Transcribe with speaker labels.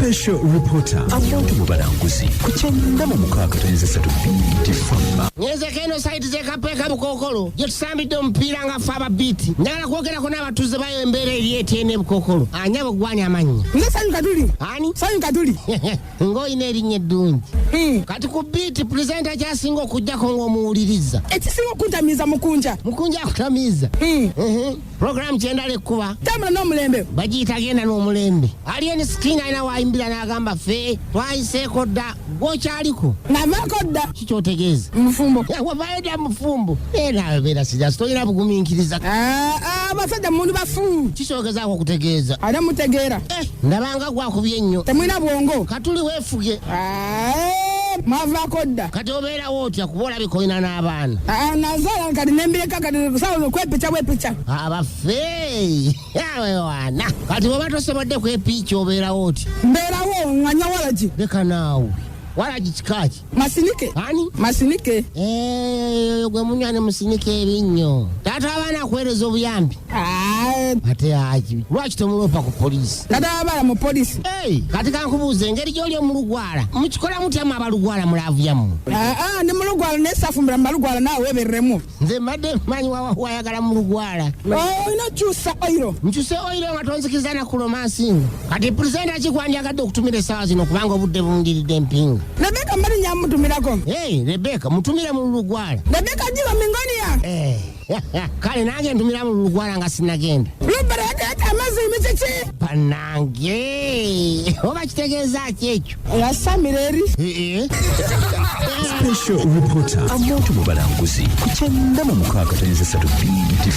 Speaker 1: Special reporter Amooti Omubalanguzi ku kyenda mu mukaaga twenezesatu BT
Speaker 2: Nyeze keno site ze kapeka Bukokolo je tusambidde omupiira nga faba biti njagala kwogerako n'abatuuze bayo embeera eri etene Bukokolo anyabo gwanya amannya
Speaker 3: nze Sanyu Katuli
Speaker 2: ani
Speaker 3: Sanyu Katuli
Speaker 2: ng'olina erinnya eddungi kati ku biti pulezidenti kyasinga okujjako ng'omuwuliriza
Speaker 3: ekisinga okuntamiiza Mukunja
Speaker 2: akutamiiza program kyendala ekkuba
Speaker 3: tambula n'omulembe
Speaker 2: bagiyita genda n'omulembe alien skin alina wayimbira n'agamba ffe twayiseeko dda gw'okyaliko
Speaker 3: navaako dda
Speaker 2: kikyotegeeza
Speaker 3: mufumbo
Speaker 2: wavaayodda mufumbo era beera sijasi tolina bugumiikiriza
Speaker 3: abasajja mundu bafu
Speaker 2: kisoogezaako okutegeeza
Speaker 3: ate mutegeera
Speaker 2: ndabanga gwakubye ennyo
Speaker 3: temulina bwongo
Speaker 2: Katuli weefuge
Speaker 3: mwavaako dda
Speaker 2: kati obeerawo otya kuba olabika olina n'abaana
Speaker 3: nazaala kati nembireka kati sawa kwepicha
Speaker 2: abaffe yawe wana kati bwoba tosobodde kwepicha obeerawo otya
Speaker 3: mbeerawo nganya walagi
Speaker 2: leka naawe walagi kikaki
Speaker 3: masinike
Speaker 2: ani
Speaker 3: masinike
Speaker 2: gwe munywani musinike ebinnyo taata abaana akuweereza obuyambi ate aki lwaki tomulopa ku poliisi
Speaker 3: nadabala mu poliisi
Speaker 2: kati kankubuuza engeri gy'oli omulugwala mukikola mutyamu abalugwala mulaavu yammwe
Speaker 3: ndi mulugwala nesafumbira mumalugwala naawe webereremu
Speaker 2: nze mbadde mmanyi wayagala mulugwala
Speaker 3: olina kyusa oyiro
Speaker 2: nkyuse oyiro nga tonzikiriza na ku romansinga kati pulezidenti akikwandyagadde okutumira essaawa zino kubanga obudde bundiridde empinga
Speaker 3: Rebeka mbali nyamutumirako
Speaker 2: Rebeka mutumire mu lugwala
Speaker 3: Rebeka jiba mingoni ya
Speaker 2: kale nange ntumira mu lugwala nga sinagenda
Speaker 3: lubere yakata amazi imichichi
Speaker 2: panange oba kitegeeza ki ekyo
Speaker 3: yasamireri
Speaker 1: Special reporter Amooti Omubalanguzi ku kyenda mu mukaaga twenezesatu BT